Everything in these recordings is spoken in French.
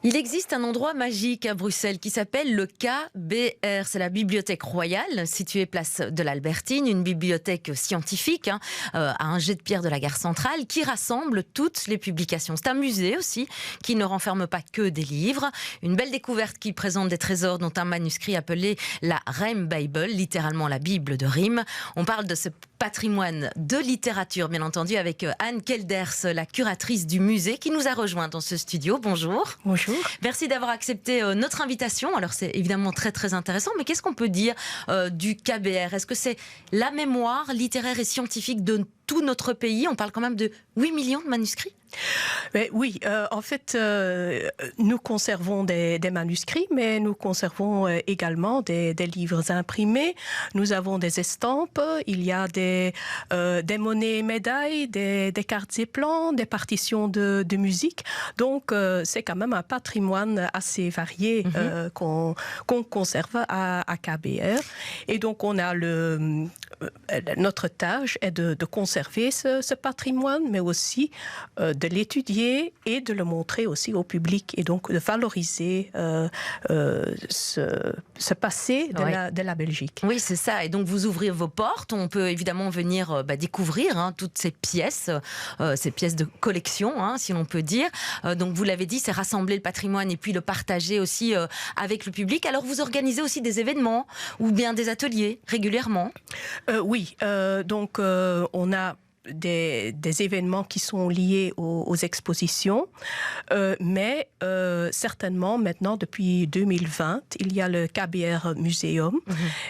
Il existe un endroit magique à Bruxelles qui s'appelle le KBR. C'est la Bibliothèque Royale, située place de l'Albertine, une bibliothèque scientifique à un jet de pierre de la gare centrale qui rassemble toutes les publications. C'est un musée aussi qui ne renferme pas que des livres. Une belle découverte qui présente des trésors, dont un manuscrit appelé la Rhyme Bible, littéralement la Bible de rime. On parle de ce patrimoine de littérature, bien entendu, avec Anne Kelders, la curatrice du musée, qui nous a rejoint dans ce studio. Bonjour. Bonjour. Merci d'avoir accepté notre invitation. Alors c'est évidemment très très intéressant, mais qu'est-ce qu'on peut dire du KBR? Est-ce que c'est la mémoire littéraire et scientifique de tout notre pays? On parle quand même de 8 millions de manuscrits. Mais oui, en fait, nous conservons des manuscrits, mais nous conservons également des livres imprimés. Nous avons des estampes, il y a des monnaies et médailles, des cartes et plans, des partitions de musique. Donc, c'est quand même un patrimoine assez varié qu'on conserve à KBR. Et donc, on a notre tâche est de conserver ce patrimoine, mais aussi de l'étudier et de le montrer aussi au public, et donc de valoriser ce passé de la Belgique. Oui, c'est ça. Et donc vous ouvrez vos portes. On peut évidemment venir découvrir toutes ces pièces de collection, si l'on peut dire. Donc vous l'avez dit, c'est rassembler le patrimoine et puis le partager aussi avec le public. Alors vous organisez aussi des événements ou bien des ateliers régulièrement? Oui, donc on a des événements qui sont liés aux expositions, mais certainement maintenant depuis 2020, il y a le KBR Museum,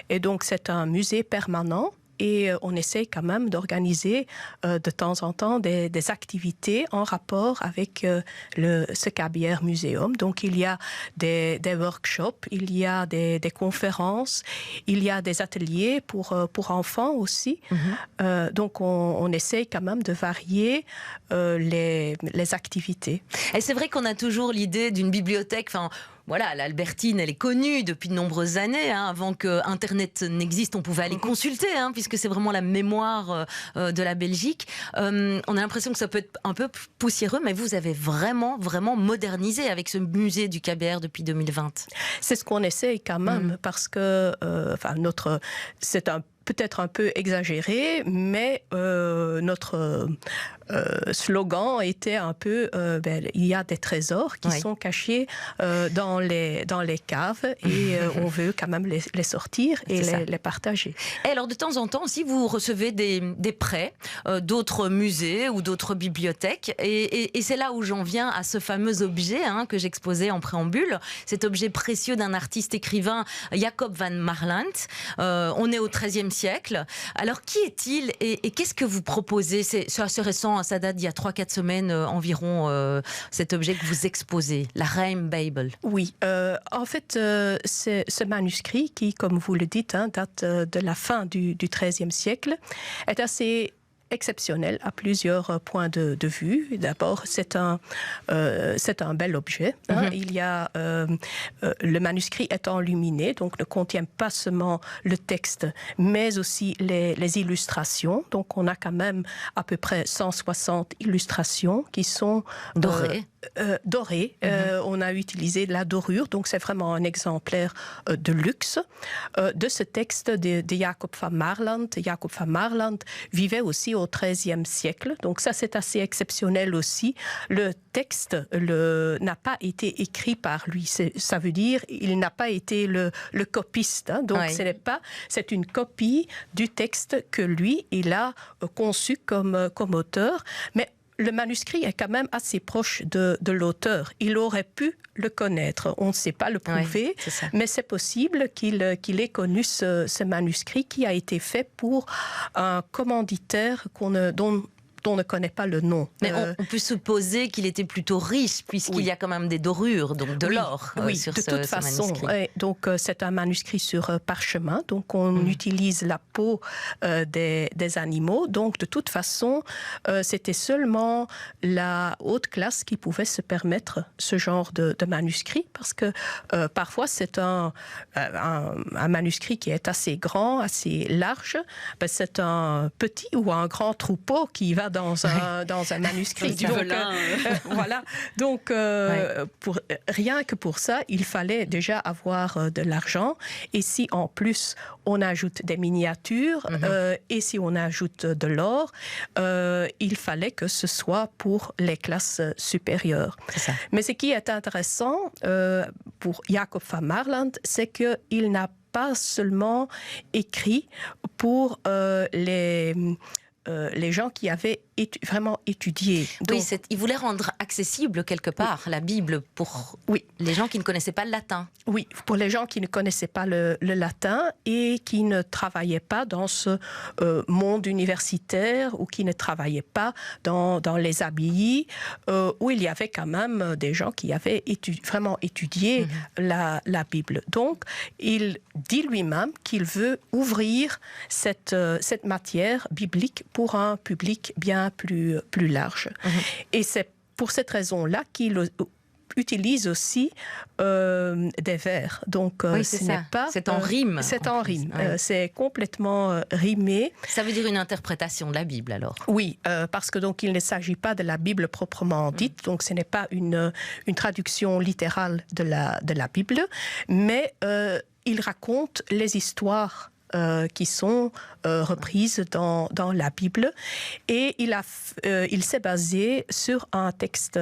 et donc c'est un musée permanent. Et on essaie quand même d'organiser de temps en temps des activités en rapport avec ce KBR Museum. Donc il y a des workshops, il y a des conférences, il y a des ateliers pour enfants aussi. Donc on essaie quand même de varier les activités. Et c'est vrai qu'on a toujours l'idée d'une bibliothèque... Voilà, l'Albertine, elle est connue depuis de nombreuses années. Avant que Internet n'existe, on pouvait aller consulter, puisque c'est vraiment la mémoire de la Belgique. On a l'impression que ça peut être un peu poussiéreux, mais vous avez vraiment, vraiment modernisé avec ce musée du KBR depuis 2020. C'est ce qu'on essaie quand même, parce que c'est peut-être un peu exagéré, mais notre slogan était un peu il y a des trésors qui sont cachés dans les caves, et on veut quand même les sortir et les partager. Et alors de temps en temps aussi, vous recevez des prêts d'autres musées ou d'autres bibliothèques, et c'est là où j'en viens à ce fameux objet que j'exposais en préambule, cet objet précieux d'un artiste écrivain, Jacob van Marland. On est au XIIIe siècle. Alors qui est-il et qu'est-ce que vous proposez? C'est assez récent, ça date d'il y a 3-4 semaines environ, cet objet que vous exposez, la Rhyme Bible. Oui, en fait, c'est ce manuscrit qui, comme vous le dites, date de la fin du XIIIe siècle, est assez exceptionnel à plusieurs points de vue. D'abord, c'est un bel objet. Il y a le manuscrit est enluminé, donc ne contient pas seulement le texte, mais aussi les illustrations. Donc, on a quand même à peu près 160 illustrations qui sont dorées. On a utilisé de la dorure, donc c'est vraiment un exemplaire de luxe de ce texte de Jacob van Marland. Jacob van Marland vivait aussi au XIIIe siècle, donc ça c'est assez exceptionnel aussi. Le texte n'a pas été écrit par lui, ça veut dire il n'a pas été le copiste, donc c'est une copie du texte que lui il a conçu comme auteur, mais le manuscrit est quand même assez proche de l'auteur. Il aurait pu le connaître. On ne sait pas le prouver, mais c'est possible qu'il ait connu ce manuscrit qui a été fait pour un commanditaire dont on ne connaît pas le nom. Mais on peut supposer qu'il était plutôt riche, puisqu'il y a quand même des dorures, donc de l'or sur de toute façon. Donc c'est un manuscrit sur parchemin, donc on utilise la peau des animaux. Donc de toute façon, c'était seulement la haute classe qui pouvait se permettre ce genre de manuscrit, parce que parfois c'est un manuscrit qui est assez grand, assez large. C'est un petit ou un grand troupeau qui va dans un manuscrit. Du velin. Voilà. Donc, rien que pour ça, il fallait déjà avoir de l'argent. Et si en plus on ajoute des miniatures et si on ajoute de l'or, il fallait que ce soit pour les classes supérieures. Mais ce qui est intéressant pour Jacob van Maerlant, c'est qu'il n'a pas seulement écrit pour les gens qui avaient vraiment étudié. Donc, oui, il voulait rendre accessible quelque part la Bible pour les gens qui ne connaissaient pas le latin. Oui, pour les gens qui ne connaissaient pas le latin et qui ne travaillaient pas dans ce monde universitaire ou qui ne travaillaient pas dans les abbayes, où il y avait quand même des gens qui avaient vraiment étudié la Bible. Donc, il dit lui-même qu'il veut ouvrir cette matière biblique pour un public bien plus large. Et c'est pour cette raison-là qu'il utilise aussi des vers. Donc, c'est en rime. C'est en rime. C'est complètement rimé. Ça veut dire une interprétation de la Bible, alors? Oui, parce que donc il ne s'agit pas de la Bible proprement dite. Donc, ce n'est pas une traduction littérale de la Bible, mais il raconte les histoires qui sont reprises dans la Bible, et il s'est basé sur un texte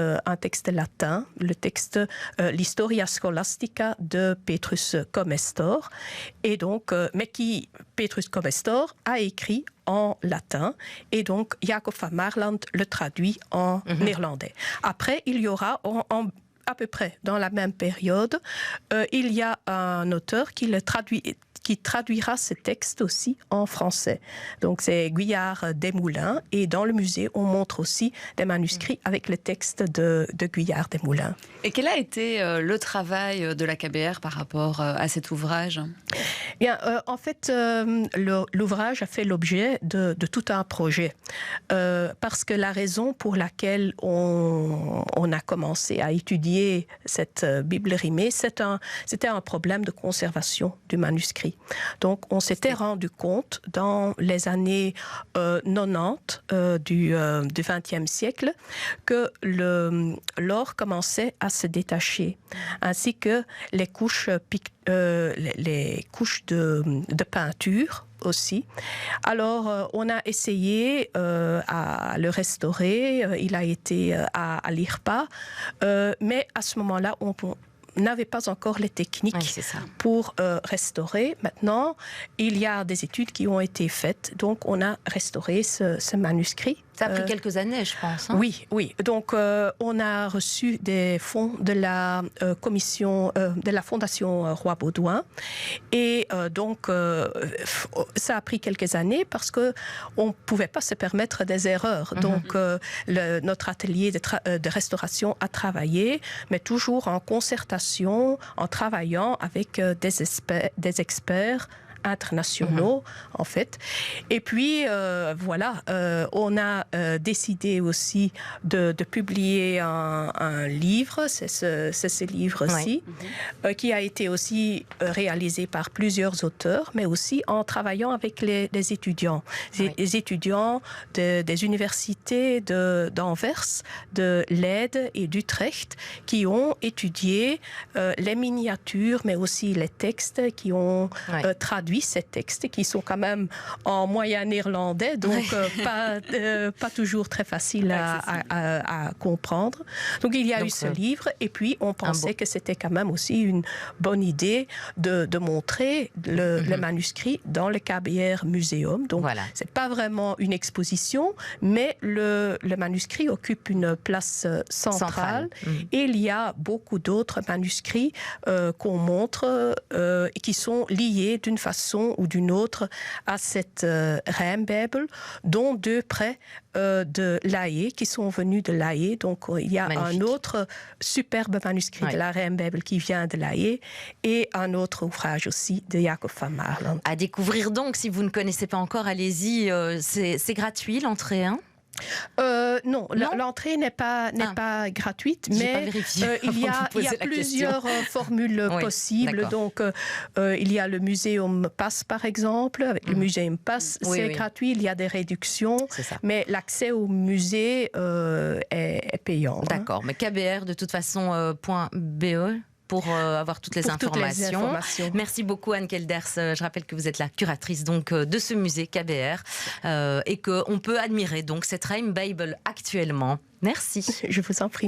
latin, le texte l'Historia Scholastica de Petrus Comestor, et donc mais qui Petrus Comestor a écrit en latin, et donc Jacob van Maerlant le traduit en néerlandais. Après, il y aura à peu près dans la même période, il y a un auteur qui traduira ce texte aussi en français. Donc c'est Guyard Desmoulins, et dans le musée, on montre aussi des manuscrits avec le texte de Guyard Desmoulins. Et quel a été le travail de la KBR par rapport à cet ouvrage? Bien, en fait, l'ouvrage a fait l'objet de tout un projet. Parce que la raison pour laquelle on a commencé à étudier cette Bible rimée, c'était un problème de conservation du manuscrit. Donc, on s'était rendu compte dans les années 90 du XXe siècle que l'or commençait à se détacher, ainsi que les couches de peinture aussi. Alors, on a essayé à le restaurer. Il a été à l'IRPA, mais à ce moment-là, on n'avait pas encore les techniques pour restaurer. Maintenant, il y a des études qui ont été faites, donc on a restauré ce manuscrit. Ça a pris quelques années, je pense. Hein? Oui. Donc, on a reçu des fonds de la commission, de la Fondation Roi Baudouin. Et donc, ça a pris quelques années parce qu'on ne pouvait pas se permettre des erreurs. Donc, notre atelier de restauration a travaillé, mais toujours en concertation, en travaillant avec des experts internationaux, en fait. Et puis, on a décidé aussi de publier un livre, c'est ce livre-ci, qui a été aussi réalisé par plusieurs auteurs, mais aussi en travaillant avec les étudiants. Les étudiants des universités d'Anvers, de Leyde et d'Utrecht, qui ont étudié les miniatures, mais aussi les textes, qui ont traduit ces textes qui sont quand même en moyen néerlandais, donc pas toujours très facile à comprendre. Donc il y a eu ce livre, et puis on pensait que c'était quand même aussi une bonne idée de montrer le manuscrit dans le KBR Museum. Donc c'est pas vraiment une exposition, mais le manuscrit occupe une place centrale. Et il y a beaucoup d'autres manuscrits qu'on montre et qui sont liés d'une façon ou d'une autre à cette Rijnbijbel, dont 2 près de La Haye, qui sont venus de La Haye. Donc il y a un autre superbe manuscrit de la Rijnbijbel qui vient de La Haye, et un autre ouvrage aussi de Jacob van Maerlant. À découvrir donc, si vous ne connaissez pas encore, allez-y, c'est gratuit l'entrée, hein? Non, l'entrée n'est pas gratuite, mais il y a plusieurs formules possibles. Donc, il y a le Muséum Pass, par exemple. Avec le Muséum Pass, c'est gratuit. Il y a des réductions, mais l'accès au musée est payant. D'accord, mais KBR, de toute façon, .be pour avoir toutes les informations. Merci beaucoup Anne Kelders. Je rappelle que vous êtes la curatrice donc de ce musée KBR et qu'on peut admirer donc cette Rhine Bible actuellement. Merci. Je vous en prie.